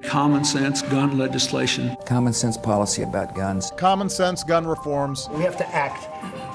Common sense gun legislation. Common sense policy about guns. Common sense gun reforms. We have to act.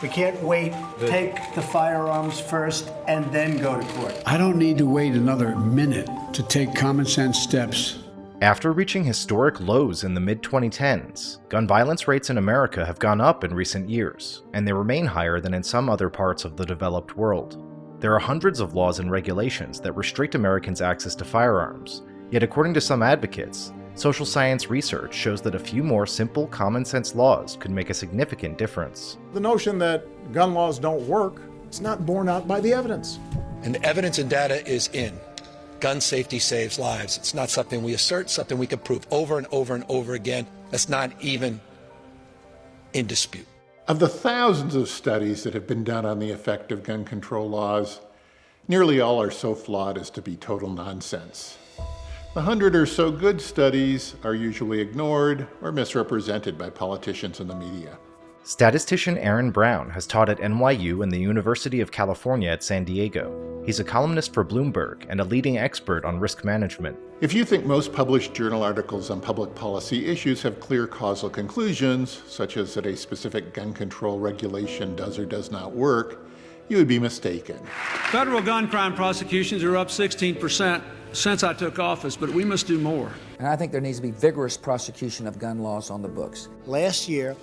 We can't wait, take the firearms first, and then go to court. I don't need to wait another minute to take common sense steps. After reaching historic lows in the mid-2010s, gun violence rates in America have gone up in recent years, and they remain higher than in some other parts of the developed world. There are hundreds of laws and regulations that restrict Americans' access to firearms, yet according to some advocates, social science research shows that a few more simple common-sense laws could make a significant difference. The notion that gun laws don't work, it's not borne out by the evidence. And the evidence and data is in. Gun safety saves lives. It's not something we assert, something we can prove over and over and over again. That's not even in dispute. Of the thousands of studies that have been done on the effect of gun control laws, nearly all are so flawed as to be total nonsense. The 100 or so good studies are usually ignored or misrepresented by politicians and the media. Statistician Aaron Brown has taught at NYU and the University of California at San Diego. He's a columnist for Bloomberg and a leading expert on risk management. If you think most published journal articles on public policy issues have clear causal conclusions, such as that a specific gun control regulation does or does not work, you would be mistaken. Federal gun crime prosecutions are up 16% since I took office, but we must do more. And I think there needs to be vigorous prosecution of gun laws on the books. Last year,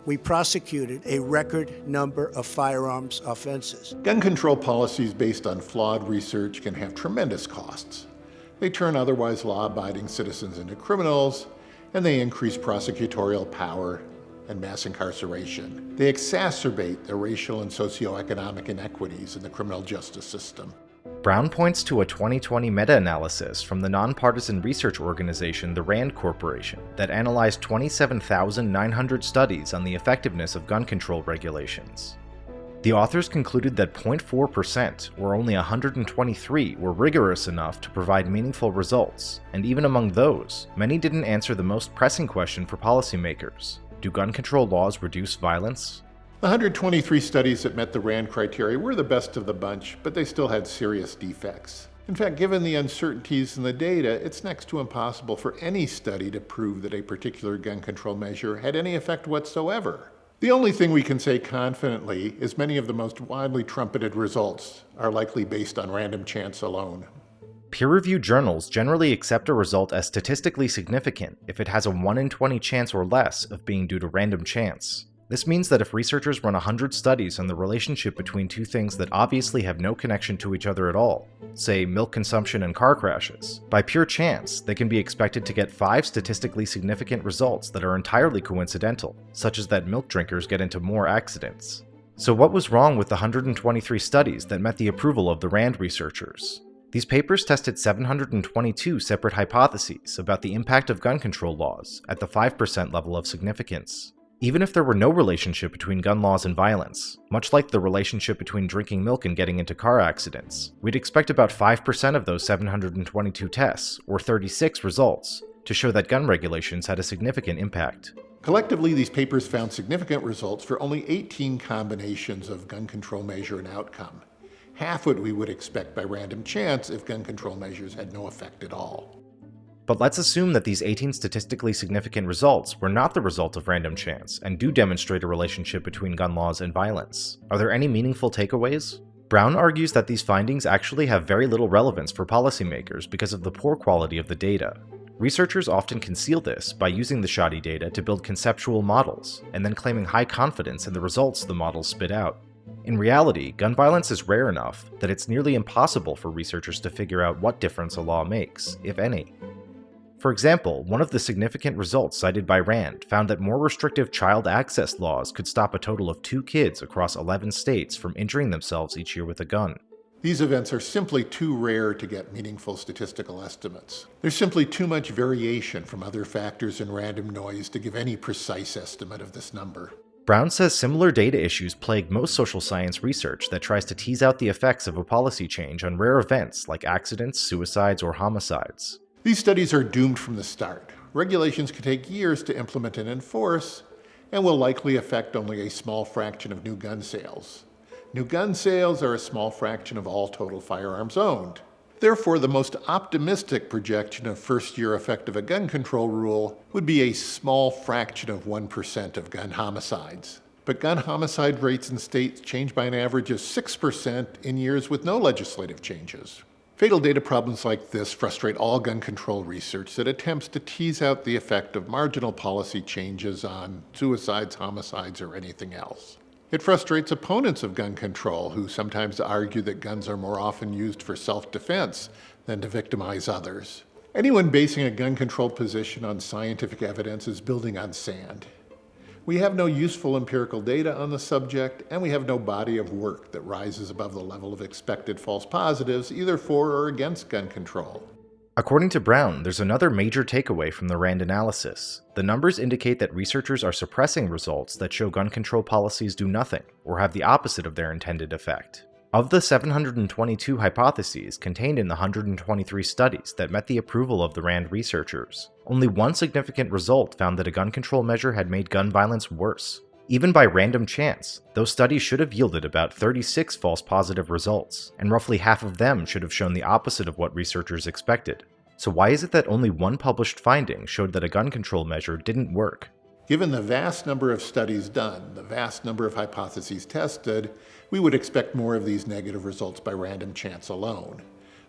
we prosecuted a record number of firearms offenses. Gun control policies based on flawed research can have tremendous costs. They turn otherwise law-abiding citizens into criminals, and they increase prosecutorial power and mass incarceration. They exacerbate the racial and socioeconomic inequities in the criminal justice system. Brown points to a 2020 meta-analysis from the nonpartisan research organization the RAND Corporation that analyzed 27,900 studies on the effectiveness of gun control regulations. The authors concluded that 0.4%, or only 123, were rigorous enough to provide meaningful results, and even among those, many didn't answer the most pressing question for policymakers: do gun control laws reduce violence? The 123 studies that met the RAND criteria were the best of the bunch, but they still had serious defects. In fact, given the uncertainties in the data, it's next to impossible for any study to prove that a particular gun control measure had any effect whatsoever. The only thing we can say confidently is many of the most widely trumpeted results are likely based on random chance alone. Peer-reviewed journals generally accept a result as statistically significant if it has a 1 in 20 chance or less of being due to random chance. This means that if researchers run 100 studies on the relationship between two things that obviously have no connection to each other at all, say milk consumption and car crashes, by pure chance, they can be expected to get 5 statistically significant results that are entirely coincidental, such as that milk drinkers get into more accidents. So what was wrong with the 123 studies that met the approval of the RAND researchers? These papers tested 722 separate hypotheses about the impact of gun control laws at the 5% level of significance. Even if there were no relationship between gun laws and violence, much like the relationship between drinking milk and getting into car accidents, we'd expect about 5% of those 722 tests, or 36 results, to show that gun regulations had a significant impact. Collectively, these papers found significant results for only 18 combinations of gun control measure and outcome, half what we would expect by random chance if gun control measures had no effect at all. But let's assume that these 18 statistically significant results were not the result of random chance and do demonstrate a relationship between gun laws and violence. Are there any meaningful takeaways? Brown argues that these findings actually have very little relevance for policymakers because of the poor quality of the data. Researchers often conceal this by using the shoddy data to build conceptual models, and then claiming high confidence in the results the models spit out. In reality, gun violence is rare enough that it's nearly impossible for researchers to figure out what difference a law makes, if any. For example, one of the significant results cited by RAND found that more restrictive child access laws could stop a total of 2 kids across 11 states from injuring themselves each year with a gun. These events are simply too rare to get meaningful statistical estimates. There's simply too much variation from other factors and random noise to give any precise estimate of this number. Brown says similar data issues plague most social science research that tries to tease out the effects of a policy change on rare events like accidents, suicides, or homicides. These studies are doomed from the start. Regulations can take years to implement and enforce, and will likely affect only a small fraction of new gun sales. New gun sales are a small fraction of all total firearms owned. Therefore, the most optimistic projection of first-year effect of a gun control rule would be a small fraction of 1% of gun homicides. But gun homicide rates in states change by an average of 6% in years with no legislative changes. Fatal data problems like this frustrate all gun control research that attempts to tease out the effect of marginal policy changes on suicides, homicides, or anything else. It frustrates opponents of gun control who sometimes argue that guns are more often used for self-defense than to victimize others. Anyone basing a gun control position on scientific evidence is building on sand. We have no useful empirical data on the subject, and we have no body of work that rises above the level of expected false positives, either for or against gun control. According to Brown, there's another major takeaway from the RAND analysis. The numbers indicate that researchers are suppressing results that show gun control policies do nothing, or have the opposite of their intended effect. Of the 722 hypotheses contained in the 123 studies that met the approval of the RAND researchers, only one significant result found that a gun control measure had made gun violence worse. Even by random chance, those studies should have yielded about 36 false positive results, and roughly half of them should have shown the opposite of what researchers expected. So why is it that only one published finding showed that a gun control measure didn't work? Given the vast number of studies done, the vast number of hypotheses tested, we would expect more of these negative results by random chance alone.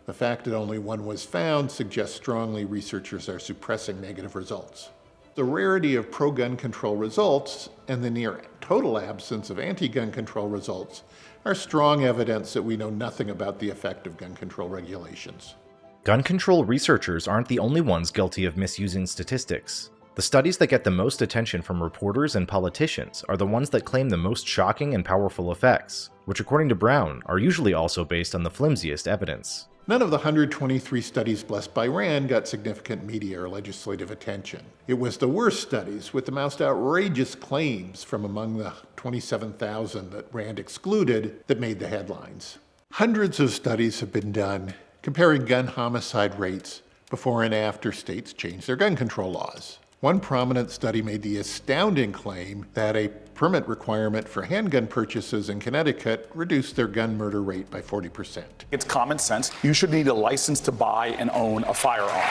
The fact that only one was found suggests strongly researchers are suppressing negative results. The rarity of pro-gun control results and the near total absence of anti-gun control results are strong evidence that we know nothing about the effect of gun control regulations. Gun control researchers aren't the only ones guilty of misusing statistics. The studies that get the most attention from reporters and politicians are the ones that claim the most shocking and powerful effects, which according to Brown are usually also based on the flimsiest evidence. None of the 123 studies blessed by RAND got significant media or legislative attention. It was the worst studies with the most outrageous claims from among the 27,000 that RAND excluded that made the headlines. Hundreds of studies have been done comparing gun homicide rates before and after states changed their gun control laws. One prominent study made the astounding claim that a permit requirement for handgun purchases in Connecticut reduced their gun murder rate by 40%. It's common sense. You should need a license to buy and own a firearm.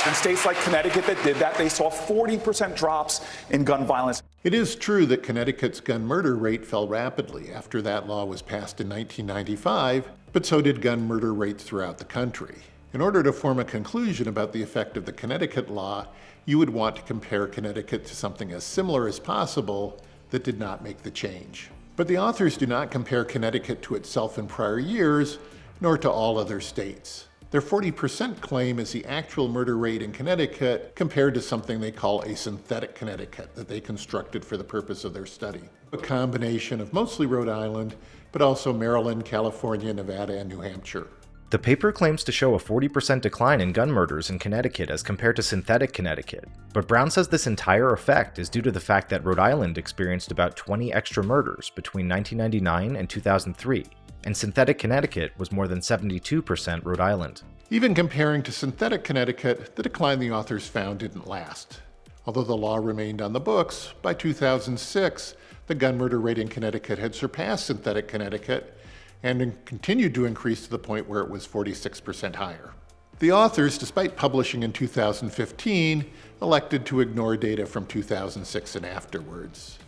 In states like Connecticut that did that, they saw 40% drops in gun violence. It is true that Connecticut's gun murder rate fell rapidly after that law was passed in 1995, but so did gun murder rates throughout the country. In order to form a conclusion about the effect of the Connecticut law, you would want to compare Connecticut to something as similar as possible that did not make the change. But the authors do not compare Connecticut to itself in prior years, nor to all other states. Their 40% claim is the actual murder rate in Connecticut compared to something they call a synthetic Connecticut that they constructed for the purpose of their study. A combination of mostly Rhode Island, but also Maryland, California, Nevada, and New Hampshire. The paper claims to show a 40% decline in gun murders in Connecticut as compared to synthetic Connecticut, but Brown says this entire effect is due to the fact that Rhode Island experienced about 20 extra murders between 1999 and 2003, and synthetic Connecticut was more than 72% Rhode Island. Even comparing to synthetic Connecticut, the decline the authors found didn't last. Although the law remained on the books, by 2006, the gun murder rate in Connecticut had surpassed synthetic Connecticut, and continued to increase to the point where it was 46% higher. The authors, despite publishing in 2015, elected to ignore data from 2006 and afterwards.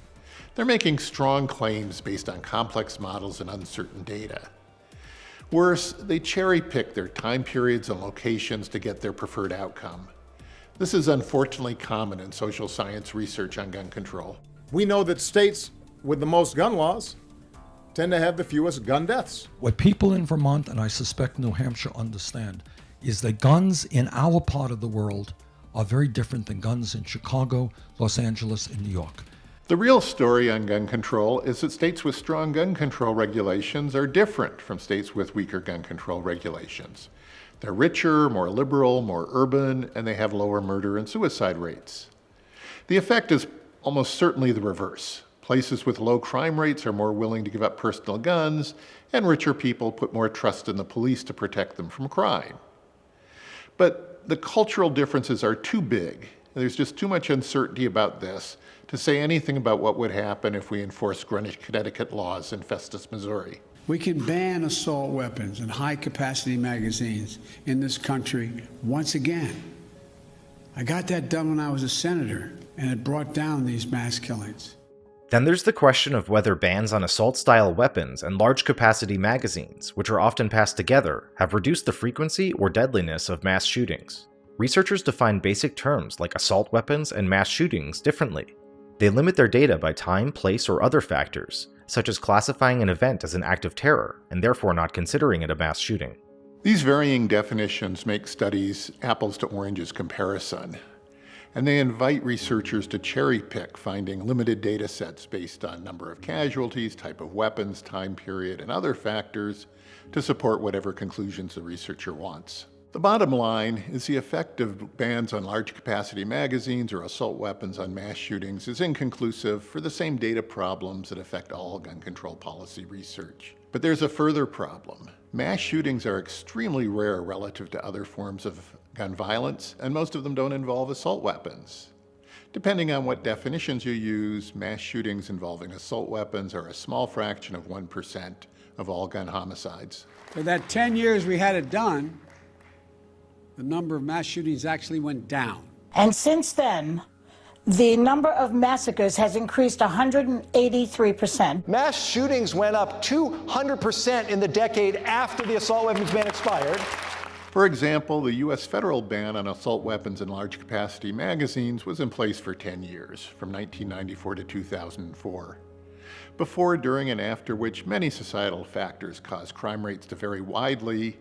They're making strong claims based on complex models and uncertain data. Worse, they cherry-pick their time periods and locations to get their preferred outcome. This is unfortunately common in social science research on gun control. We know that states with the most gun laws tend to have the fewest gun deaths. What people in Vermont, and I suspect New Hampshire, understand is that guns in our part of the world are very different than guns in Chicago, Los Angeles, and New York. The real story on gun control is that states with strong gun control regulations are different from states with weaker gun control regulations. They're richer, more liberal, more urban, and they have lower murder and suicide rates. The effect is almost certainly the reverse. Places with low crime rates are more willing to give up personal guns, and richer people put more trust in the police to protect them from crime. But the cultural differences are too big, and there's just too much uncertainty about this to say anything about what would happen if we enforced Greenwich, Connecticut laws in Festus, Missouri. We can ban assault weapons and high-capacity magazines in this country once again. I got that done when I was a senator, and it brought down these mass killings. Then there's the question of whether bans on assault-style weapons and large-capacity magazines, which are often passed together, have reduced the frequency or deadliness of mass shootings. Researchers define basic terms like assault weapons and mass shootings differently. They limit their data by time, place, or other factors, such as classifying an event as an act of terror and therefore not considering it a mass shooting. These varying definitions make studies apples to oranges comparison, and they invite researchers to cherry-pick, finding limited data sets based on number of casualties, type of weapons, time period, and other factors to support whatever conclusions the researcher wants. The bottom line is the effect of bans on large-capacity magazines or assault weapons on mass shootings is inconclusive for the same data problems that affect all gun control policy research. But there's a further problem. Mass shootings are extremely rare relative to other forms of gun violence, and most of them don't involve assault weapons. Depending on what definitions you use, mass shootings involving assault weapons are a small fraction of 1% of all gun homicides. For that 10 years we had it done, the number of mass shootings actually went down. And since then, the number of massacres has increased 183%. Mass shootings went up 200% in the decade after the assault weapons ban expired. For example, the U.S. federal ban on assault weapons and large-capacity magazines was in place for 10 years, from 1994 to 2004. Before, during, and after which many societal factors caused crime rates to vary widely,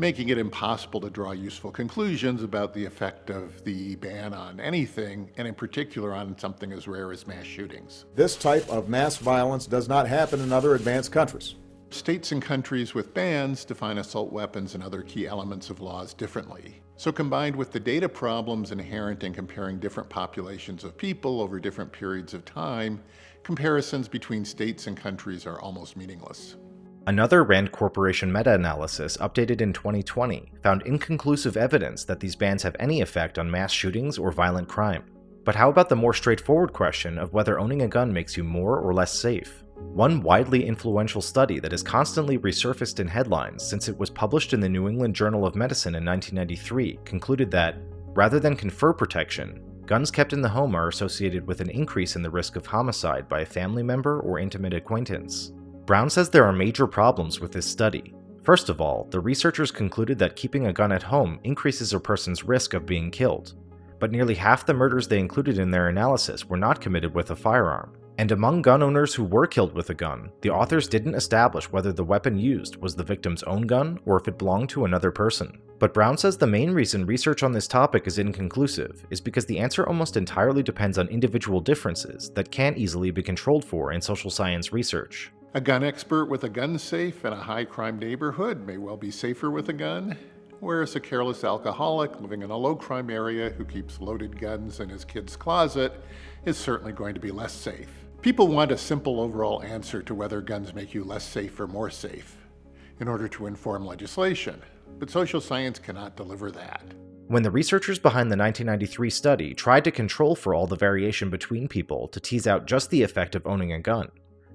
making it impossible to draw useful conclusions about the effect of the ban on anything, and in particular on something as rare as mass shootings. This type of mass violence does not happen in other advanced countries. States and countries with bans define assault weapons and other key elements of laws differently. So combined with the data problems inherent in comparing different populations of people over different periods of time, comparisons between states and countries are almost meaningless. Another Rand Corporation meta-analysis updated in 2020 found inconclusive evidence that these bans have any effect on mass shootings or violent crime. But how about the more straightforward question of whether owning a gun makes you more or less safe? One widely influential study that has constantly resurfaced in headlines since it was published in the New England Journal of Medicine in 1993 concluded that, rather than confer protection, guns kept in the home are associated with an increase in the risk of homicide by a family member or intimate acquaintance. Brown says there are major problems with this study. First of all, the researchers concluded that keeping a gun at home increases a person's risk of being killed. But nearly half the murders they included in their analysis were not committed with a firearm. And among gun owners who were killed with a gun, the authors didn't establish whether the weapon used was the victim's own gun or if it belonged to another person. But Brown says the main reason research on this topic is inconclusive is because the answer almost entirely depends on individual differences that can't easily be controlled for in social science research. A gun expert with a gun safe in a high-crime neighborhood may well be safer with a gun, whereas a careless alcoholic living in a low-crime area who keeps loaded guns in his kid's closet is certainly going to be less safe. People want a simple overall answer to whether guns make you less safe or more safe in order to inform legislation, but social science cannot deliver that. When the researchers behind the 1993 study tried to control for all the variation between people to tease out just the effect of owning a gun,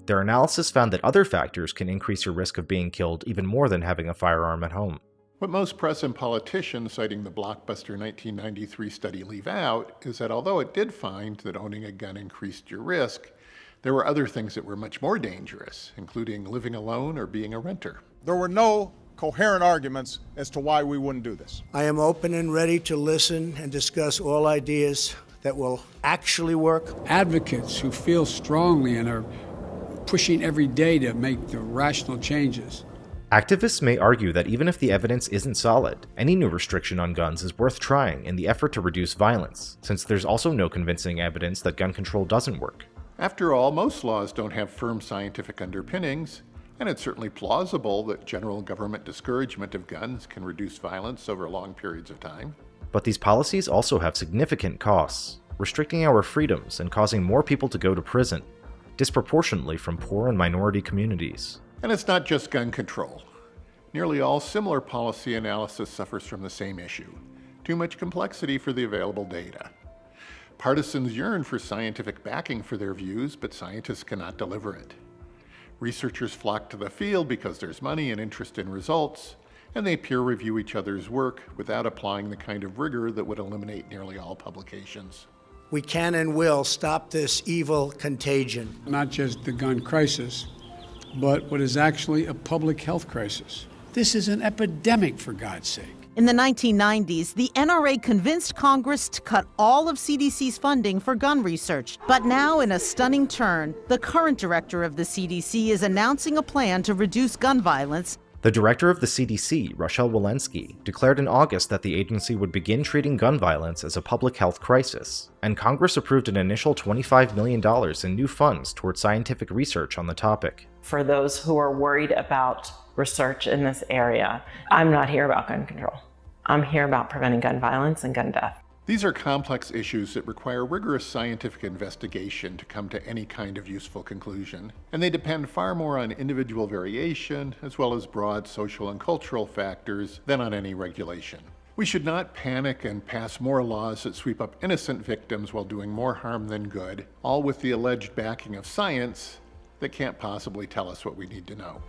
their analysis found that other factors can increase your risk of being killed even more than having a firearm at home. What most press and politicians citing the blockbuster 1993 study leave out is that although it did find that owning a gun increased your risk, there were other things that were much more dangerous, including living alone or being a renter. There were no coherent arguments as to why we wouldn't do this. I am open and ready to listen and discuss all ideas that will actually work. Advocates who feel strongly and are pushing every day to make the rational changes. Activists may argue that even if the evidence isn't solid, any new restriction on guns is worth trying in the effort to reduce violence, since there's also no convincing evidence that gun control doesn't work. After all, most laws don't have firm scientific underpinnings, and it's certainly plausible that general government discouragement of guns can reduce violence over long periods of time. But these policies also have significant costs, restricting our freedoms and causing more people to go to prison, disproportionately from poor and minority communities. And it's not just gun control. Nearly all similar policy analysis suffers from the same issue: too much complexity for the available data. Partisans yearn for scientific backing for their views, but scientists cannot deliver it. Researchers flock to the field because there's money and interest in results, and they peer review each other's work without applying the kind of rigor that would eliminate nearly all publications. We can and will stop this evil contagion. Not just the gun crisis, but what is actually a public health crisis. This is an epidemic, for God's sake. In the 1990s, the NRA convinced Congress to cut all of CDC's funding for gun research. But now, in a stunning turn, the current director of the CDC is announcing a plan to reduce gun violence. The director of the CDC, Rochelle Walensky, declared in August that the agency would begin treating gun violence as a public health crisis, and Congress approved an initial $25 million in new funds toward scientific research on the topic. For those who are worried about research in this area, I'm not here about gun control. I'm here about preventing gun violence and gun death. These are complex issues that require rigorous scientific investigation to come to any kind of useful conclusion, and they depend far more on individual variation as well as broad social and cultural factors than on any regulation. We should not panic and pass more laws that sweep up innocent victims while doing more harm than good, all with the alleged backing of science that can't possibly tell us what we need to know.